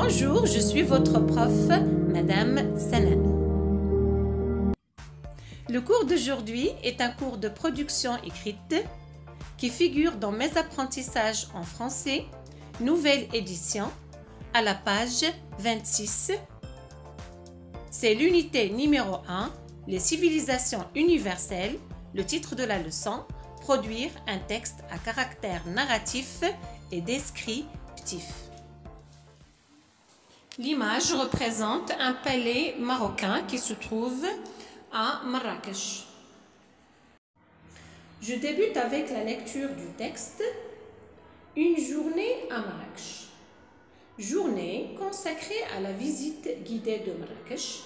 Bonjour, je suis votre prof, Madame Sanad. Le cours d'aujourd'hui est un cours de production écrite qui figure dans mes apprentissages en français, nouvelle édition, à la page 26. C'est l'unité numéro 1, les civilisations universelles, le titre de la leçon, produire un texte à caractère narratif et descriptif. L'image représente un palais marocain qui se trouve à Marrakech. Je débute avec la lecture du texte. Une journée à Marrakech. Journée consacrée à la visite guidée de Marrakech,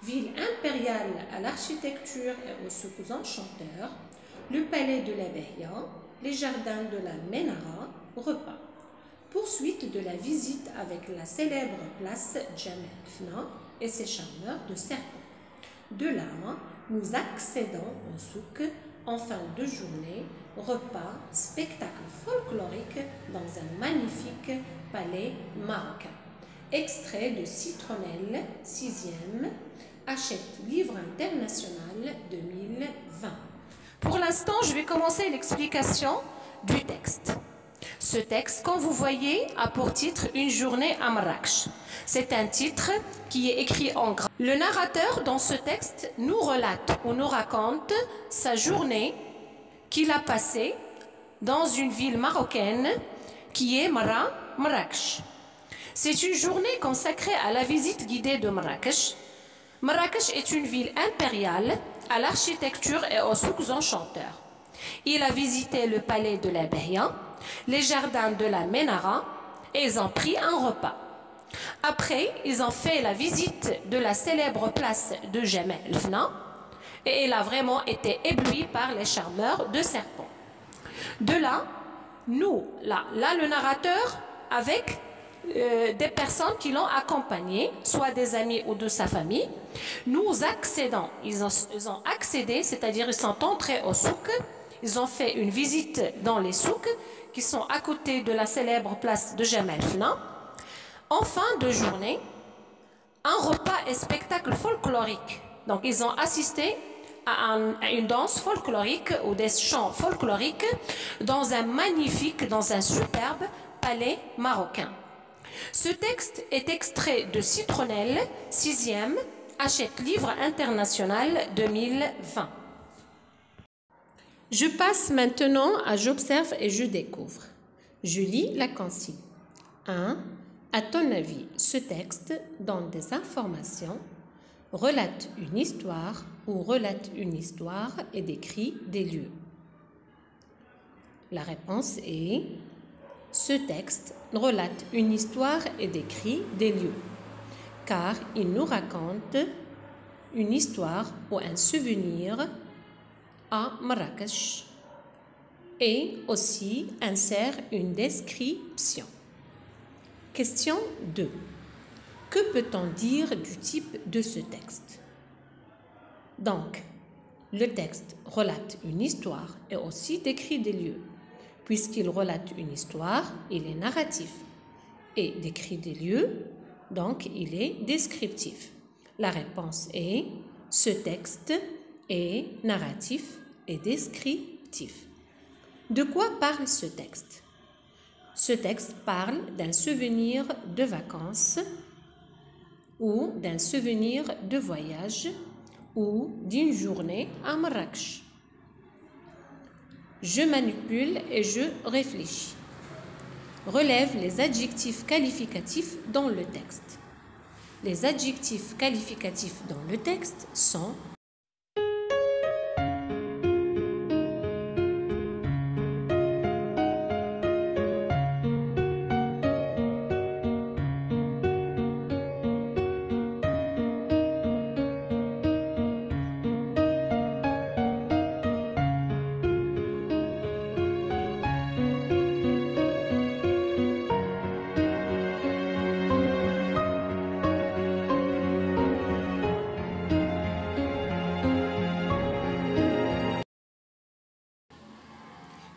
ville impériale à l'architecture et aux souks enchanteurs, le palais de la Behia, les jardins de la Ménara, repas. Poursuite de la visite avec la célèbre place Jemaa el-Fna et ses charmeurs de serpents. De là, nous accédons au souk en fin de journée, repas, spectacle folklorique dans un magnifique palais marocain. Extrait de Citronnelle, 6e, Hachette Livre International 2020. Pour l'instant, je vais commencer l'explication du texte. Ce texte, comme vous voyez, a pour titre « Une journée à Marrakech ». C'est un titre qui est écrit en gras. Le narrateur, dans ce texte, nous relate ou nous raconte sa journée qu'il a passée dans une ville marocaine qui est Marrakech. C'est une journée consacrée à la visite guidée de Marrakech. Marrakech est une ville impériale à l'architecture et aux souks enchanteurs. Il a visité le palais de la Behia, les jardins de la Ménara et ils ont pris un repas. Après, ils ont fait la visite de la célèbre place de Jemaa el-Fna et il a vraiment été ébloui par les charmeurs de serpents. De là, le narrateur avec des personnes qui l'ont accompagné, soit des amis ou de sa famille, nous accédons. Ils ont accédé, c'est-à-dire ils sont entrés au souk. Ils ont fait une visite dans les souks qui sont à côté de la célèbre place de Jemaa el-Fna. En fin de journée, un repas et spectacle folklorique. Donc, ils ont assisté à une danse folklorique ou des chants folkloriques dans un superbe palais marocain. Ce texte est extrait de Citronnelle, 6e, Hachette Livre International 2020. Je passe maintenant à j'observe et je découvre. Je lis la consigne. 1. À ton avis, ce texte donne des informations, relate une histoire ou relate une histoire et décrit des lieux. La réponse est ce texte relate une histoire et décrit des lieux, car il nous raconte une histoire ou un souvenir à Marrakech et aussi insère une description. Question 2. Que peut-on dire du type de ce texte? Donc, le texte relate une histoire et aussi décrit des lieux. Puisqu'il relate une histoire, il est narratif et décrit des lieux, donc il est descriptif. La réponse est ce texte est narratif et descriptif. De quoi parle ce texte? Ce texte parle d'un souvenir de vacances ou d'un souvenir de voyage ou d'une journée à Marrakech. Je manipule et je réfléchis. Relève les adjectifs qualificatifs dans le texte. Les adjectifs qualificatifs dans le texte sont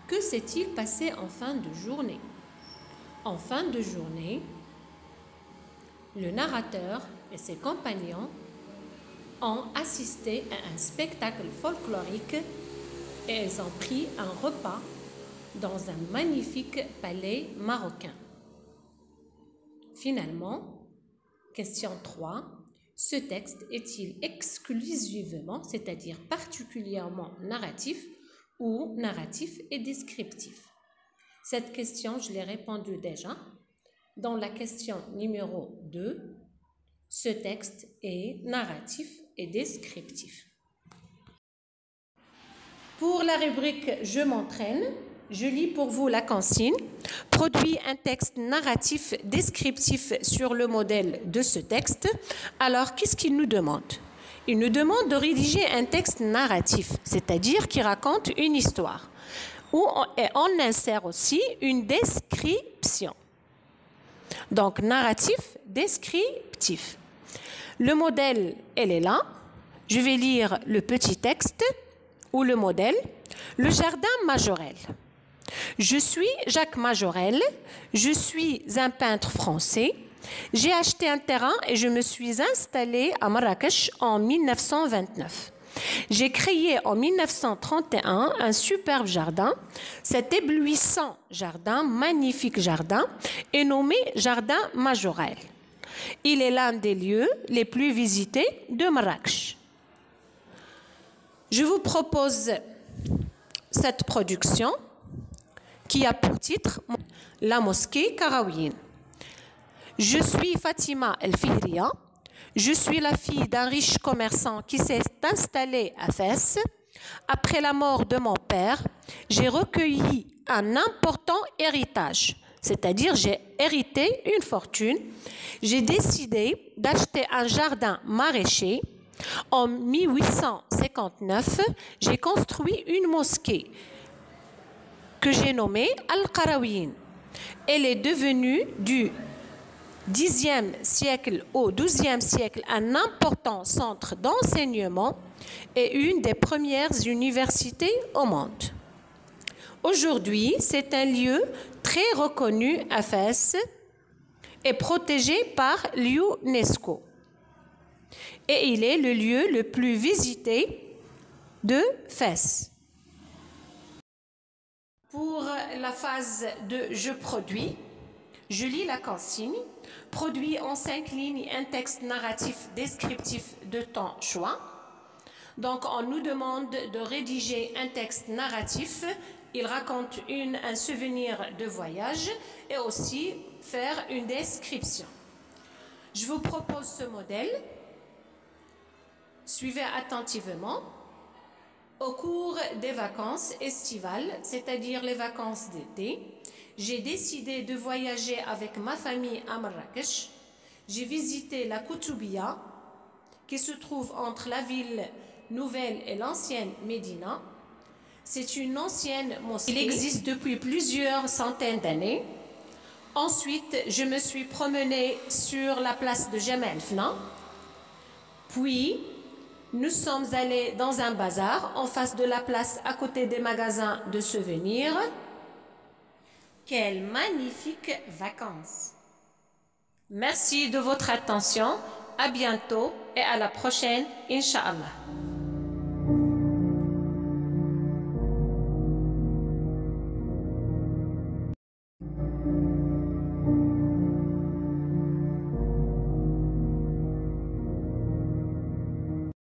Que s'est-il passé en fin de journée? En fin de journée, Le narrateur et ses compagnons ont assisté à un spectacle folklorique et ils ont pris un repas dans un magnifique palais marocain. Finalement, question 3. Ce texte est-il exclusivement, c'est-à-dire particulièrement narratif ou narratif et descriptif? Cette question, je l'ai répondu déjà. Dans la question numéro 2, ce texte est narratif et descriptif. Pour la rubrique « Je m'entraîne », je lis pour vous la consigne. Produit un texte narratif descriptif sur le modèle de ce texte. Alors, qu'est-ce qu'il nous demande? Il nous demande de rédiger un texte narratif, c'est-à-dire qui raconte une histoire, où on insère aussi une description. Donc, narratif, descriptif. Le modèle, elle est là. Je vais lire le petit texte ou le modèle. Le jardin Majorelle. Je suis Jacques Majorelle, je suis un peintre français. J'ai acheté un terrain et je me suis installé à Marrakech en 1929. J'ai créé en 1931 un superbe jardin. Cet éblouissant jardin, magnifique jardin, est nommé Jardin Majorelle. Il est l'un des lieux les plus visités de Marrakech. Je vous propose cette production qui a pour titre La mosquée Karaouine. Je suis Fatima El Fihriya. Je suis la fille d'un riche commerçant qui s'est installé à Fès. Après la mort de mon père, j'ai recueilli un important héritage, c'est-à-dire j'ai hérité une fortune. J'ai décidé d'acheter un jardin maraîcher. En 1859, j'ai construit une mosquée que j'ai nommée Al-Qarawiyyin. Elle est devenue du Xe siècle au XIIe siècle un important centre d'enseignement et une des premières universités au monde. Aujourd'hui, c'est un lieu très reconnu à Fès et protégé par l'UNESCO. Et il est le lieu le plus visité de Fès. Pour la phase de « Je produis », je lis la consigne. Produit en 5 lignes un texte narratif descriptif de ton choix. Donc, on nous demande de rédiger un texte narratif. Il raconte un souvenir de voyage et aussi faire une description. Je vous propose ce modèle. Suivez attentivement. Au cours des vacances estivales, c'est-à-dire les vacances d'été, j'ai décidé de voyager avec ma famille à Marrakech. J'ai visité la Koutoubia, qui se trouve entre la ville nouvelle et l'ancienne Médina. C'est une ancienne mosquée. Il existe depuis plusieurs centaines d'années. Ensuite, je me suis promenée sur la place de Jemaa el-Fna. Puis, nous sommes allés dans un bazar en face de la place à côté des magasins de souvenirs. Quelles magnifiques vacances! Merci de votre attention. À bientôt et à la prochaine, Inch'Allah.